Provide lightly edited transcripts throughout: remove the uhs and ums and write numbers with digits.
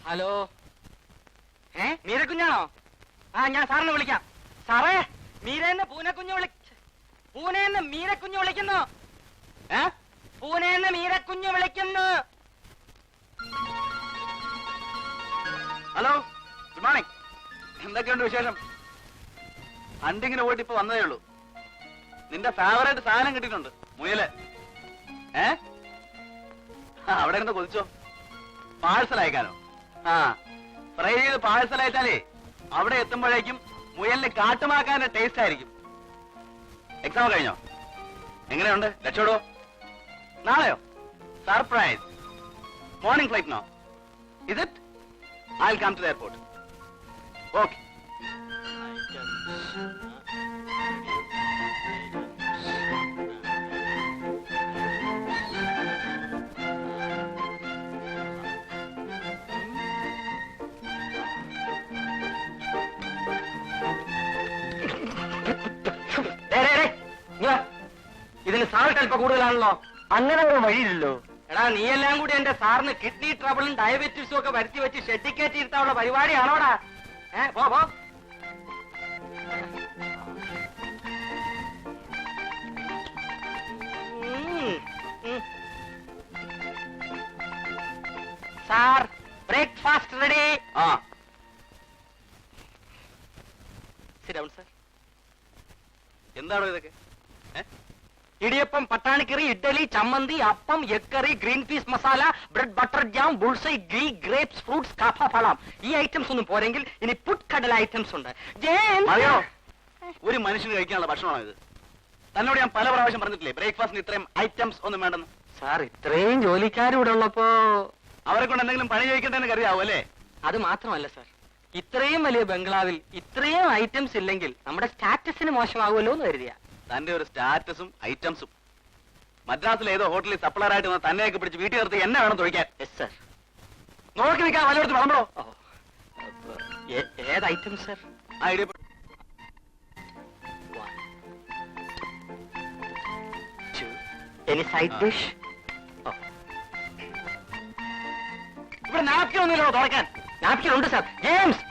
Hello, മീരക്കുഞ്ഞാണോ? ആ, ഞാൻ സാറിനെ വിളിക്കാം. സാറേ, മീരേന്ന് പൂനെന്ന് മീരക്കുഞ്ഞ് വിളിക്കുന്നു. പൂനെന്ന് മീരക്കുഞ്ഞ് വിളിക്കുന്നു. Hello, good morning. എന്തൊക്കെയുണ്ട് വിശേഷം? ഹണ്ടിങ്ങിന് പോയിട്ട് ഇപ്പൊ വന്നതേ ഉള്ളൂ. നിന്റെ ഫേവറേറ്റ് സാധനം കിട്ടിയിട്ടുണ്ട്, മുയല്. അവിടെ ഇരുന്ന് കൊതിച്ചോ. പാഴ്സൽ അയക്കാനോ? ആ, ഫ്രൈ ചെയ്ത് പാഴ്സൽ അയച്ചാലേ അവിടെ എത്തുമ്പോഴേക്കും മുയലിന് കാട്ടുമാക്കാന്റെ ടേസ്റ്റ് ആയിരിക്കും. എക്സാം കഴിഞ്ഞോ? എങ്ങനെയുണ്ട്? രക്ഷപ്പെടോ? നാളെയോ? സർപ്രൈസ്. മോർണിംഗ് ഫ്ലൈറ്റിനോ? Is it? I'll come to the airport. Okay. ഇതിന് സാൾട്ട് അല്പം കൂടുതലാണല്ലോ. അങ്ങനെ ഒരു വഴിയില്ലല്ലോ. എടാ, നീ എല്ലാം കൂടി എന്റെ സാറിന് കിഡ്നി ട്രബിളും ഡയബറ്റീസും ഒക്കെ വരുത്തി വെച്ച് ഷെഡിക്കേറ്റ് ഇരുത്താനുള്ള പരിപാടിയാണോടാ? പോ. Sir, breakfast ready. Sit down sir. എന്താണോ ഇതൊക്കെ? ഇടിയപ്പം, പട്ടാണിക്കറി, ഇഡ്ഡലി, ചമ്മന്തി, appam, egg curry, green peas masala, bread butter jam, bullseye, ghee, grapes, fruits, കാഫ, ഫലം. ഈ ഐറ്റംസ് ഒന്നും പോരെങ്കിൽ ഇനി പുട്ട്കടല ഐറ്റംസ് ഉണ്ട്. അതെയോ? ഒരു മനുഷ്യന് കഴിക്കാനുള്ള ഭക്ഷണമാണോ ഇത്? തന്നോട് ഞാൻ പല പ്രാവശ്യം പറഞ്ഞിട്ടില്ലേ ബ്രേക്ക്ഫാസ്റ്റിന് ഇത്രയും ഐറ്റംസ് ഒന്നും വേണ്ടെന്ന്? സാർ, ഇത്രയും ജോലിക്കാരിവിടെ ഉള്ളപ്പോ അവരെ കൊണ്ട് എന്തെങ്കിലും പണി കഴിക്കണ്ടെന്ന് കരുതാവൂ അല്ലേ? അത് മാത്രമല്ല സാർ, ഇത്രയും വലിയ ബംഗ്ലാവിൽ ഇത്രയും ഐറ്റംസ് ഇല്ലെങ്കിൽ നമ്മുടെ സ്റ്റാറ്റസിന് മോശമാകുമല്ലോ എന്ന് കരുതിയ. തന്റെ ഒരു സ്റ്റാറ്റസും ഐറ്റംസും മദ്രാസിൽ ഏതോ ഹോട്ടലിൽ സപ്ലർ ആയിട്ട് വന്ന് തന്നെയൊക്കെ പിടിച്ച് വീട്ടിൽ നിർത്തി എന്നെ വേണം തൊഴിക്കാൻ. Yes sir. നോക്കി നിൽക്കാൻ വല്ലയിടത്ത് വളമ്പോ. ഏത് item sir? Any side dish? ഇവിടെ നാപ്കിൻ ഒന്നുമില്ലോ തുറക്കാൻ? നാപ്കിൻ ഉണ്ട് സാർ. ജെയിംസ്,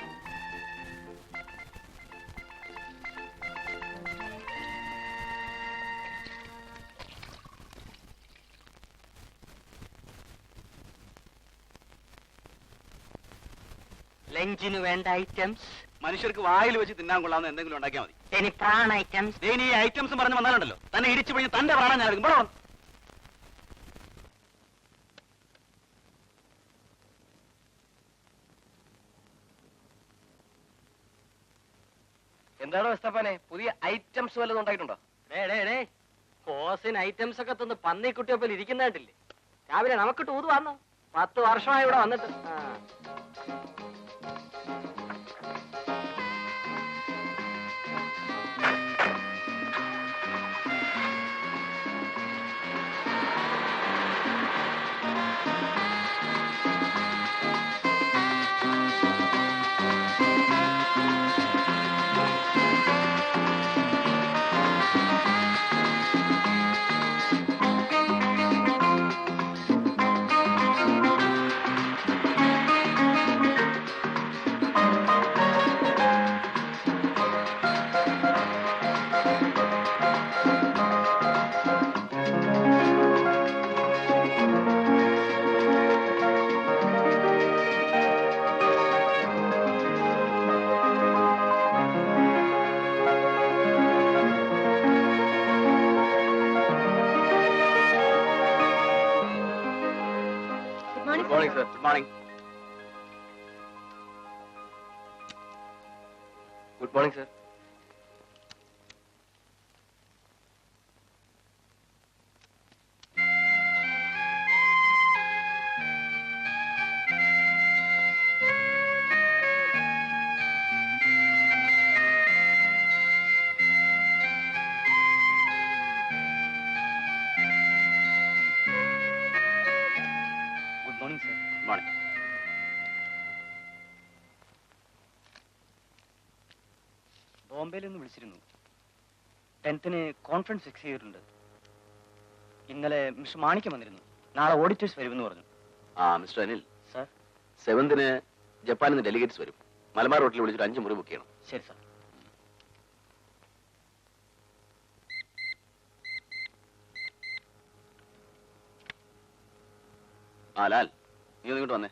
ലഞ്ചിന് വേണ്ട ഐറ്റംസ്. മനുഷ്യർക്ക് വായിൽ വെച്ച് തിന്നാൻ കൊള്ളാവുന്ന എന്തെങ്കിലും ഉണ്ടാക്കിയാൽ മതി. ഇനി പ്രാൺ ഐറ്റംസ്. ഈ ഐറ്റംസ് പറഞ്ഞു വന്നാലുണ്ടല്ലോ തന്നെ ഇടിച്ചു പിഴിഞ്ഞ് തന്റെ പ്രാണൻ ഞാൻ എടുക്കും. ഇവിടെ എന്താണോ എസ്തപ്പാനെ, പുതിയ ഐറ്റംസ് വല്ലതും ഉണ്ടായിട്ടുണ്ടോ? ഹോസിന് ഐറ്റംസ് ഒക്കെ തന്ന് പന്നിക്കുട്ടിയൊപ്പം ഇരിക്കുന്നതായിട്ടില്ലേ? രാവിലെ നമുക്ക് ടൂർ വന്നോ? 10 വർഷമായി ഇവിടെ വന്നിട്ട്. morning, sir. Good morning. Good morning, sir. Good morning, sir. Good morning. ബോംബെയിൽ നിന്ന് വിളിച്ചിരുന്നു. 10th കോൺഫറൻസ് ഫിക്സ് ചെയ്തിട്ടുണ്ട്. ഇന്നലെ മിസ്റ്റർ മാണിക്യം വന്നിരുന്നു. നാളെ ഓഡിറ്റേഴ്സ് വരുമെന്ന് പറഞ്ഞു. മിസ്റ്റർ അനിൽ, സാർ 7th ജപ്പാനിൽ നിന്ന് ഡെലിഗേറ്റ്സ് വരും. മലബാർ റോട്ടിൽ വിളിച്ചിട്ട് 5 മുറി ബുക്ക് ചെയ്യണം. ശരി സാർ. ലാൽ, നീ ഒന്ന് ഇങ്ങോട്ട് വന്നേ.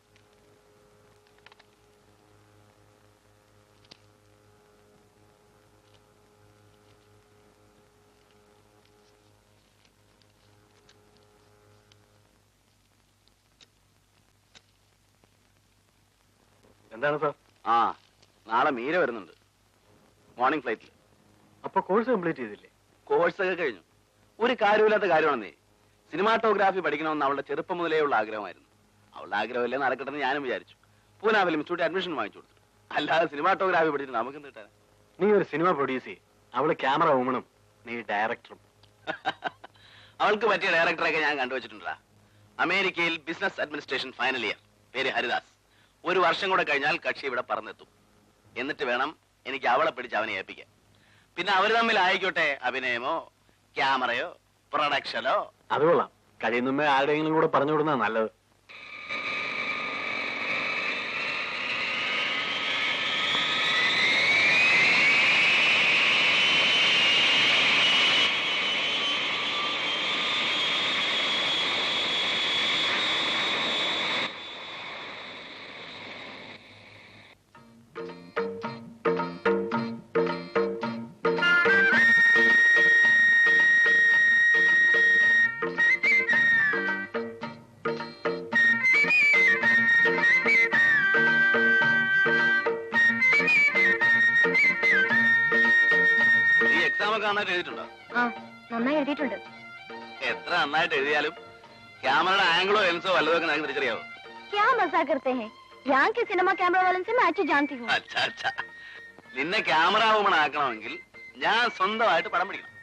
എന്താണ് സാർ? നാളെ മീര വരുന്നുണ്ട്, മോർണിംഗ് ഫ്ലൈറ്റിൽ. അപ്പൊ കോഴ്സ് കംപ്ലീറ്റ് ചെയ്തില്ലേ? കോഴ്സൊക്കെ കഴിഞ്ഞു. ഒരു കാര്യമില്ലാത്ത കാര്യമാണെന്നേ. സിനിമാറ്റോഗ്രാഫി പഠിക്കണമെന്ന് അവളുടെ ചെറുപ്പം മുതലേ ഉള്ള ആഗ്രഹമായിരുന്നു. അവളുടെ ആഗ്രഹമല്ലേ നടക്കട്ടെന്ന് ഞാനും വിചാരിച്ചു. പൂനാ ഫിലിം ഇൻസ്റ്റിറ്റ്യൂട്ട് അഡ്മിഷൻ വാങ്ങിച്ചു കൊടുത്തു. അല്ലാതെ സിനിമാറ്റോഗ്രാഫി പഠിച്ചിട്ട് നമുക്ക് എന്ത് കിട്ടാൻ? നീ ഒരു സിനിമ പ്രൊഡ്യൂസ് ചെയ്യും, അവള് ക്യാമറ വുമണും, നീ ഡയറക്ടറും. അവൾക്ക് പറ്റിയ ഡയറക്ടറൊക്കെ ഞാൻ കണ്ടുവച്ചിട്ടുണ്ടാ. അമേരിക്കയിൽ ബിസിനസ് അഡ്മിനിസ്ട്രേഷൻ ഫൈനൽ ഇയർ, പേര് ഹരിദാസ്. 1 വർഷം കൂടെ കഴിഞ്ഞാൽ കക്ഷി ഇവിടെ പറന്നെത്തും. എന്നിട്ട് വേണം എനിക്ക് അവളെ പിടിച്ച് അവനെ ഏൽപ്പിക്കാൻ. പിന്നെ അവർ തമ്മിൽ ആയിക്കോട്ടെ, അഭിനയമോ ക്യാമറയോ പ്രൊഡക്ഷനോ. അത് കൊള്ളാം. കഴിയുന്നുമ്പേ ആരുടെയെങ്കിലും കൂടെ പറഞ്ഞു വിടുന്ന നല്ലത്. നീ എക്സാം ഒക്കെ നന്നായിട്ട് എഴുതിയിട്ടുണ്ടോ? നന്നായി എഴുതിയിട്ടുണ്ട്. എത്ര നന്നായിട്ട് എഴുതിയാലും ക്യാമറയുടെ ആംഗിളോ ലെൻസോ വല്ലതൊക്കെ നിങ്ങൾക്ക് തിരിച്ചറിയാവോ? क्या मजाक करते हैं? यहाँ के सिनेमा कैमरा वालों से मैं अच्छी जानती हूँ. അച്ഛാ അച്ഛാ, നിന്നെ ക്യാമറ വുമൺ ആക്കണമെങ്കിൽ ഞാൻ സ്വന്തമായിട്ട് പടം പിടിക്കണം.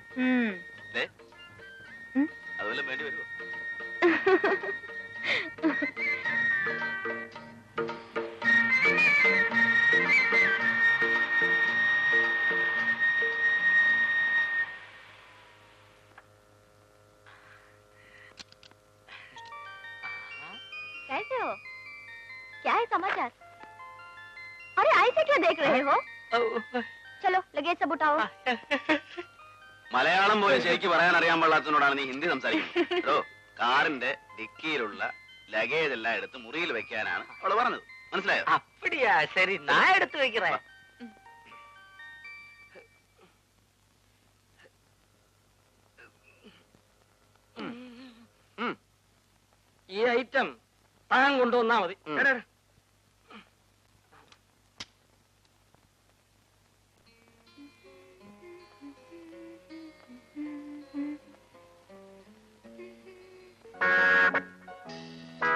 ദേ, അതുപോലെ വേണ്ടി വരുമോ? कैसे हो? क्या है समाचार? अरे ऐसे क्या देख रहे हो? चलो लगेज सब उठाओ. മലയാളം പോലെ ശരിക്ക് പറയാൻ അറിയാൻ പാടില്ലാത്തതിനോടാണ് നീ ഹിന്ദി സംസാരിക്കുന്നത്. എടോ, കാറിന്റെ ഡിക്കിയിലുള്ള ലഗേജ് എല്ലാം എടുത്ത് മുറിയിൽ വെക്കാനാണ് അവള് പറഞ്ഞത്. മനസ്സിലായോ? அப்படியா? சரி, நான் எடுத்து வைக்கிறேன். ഈ ഐറ്റം താൻ കൊണ്ടുവന്നാ മതി.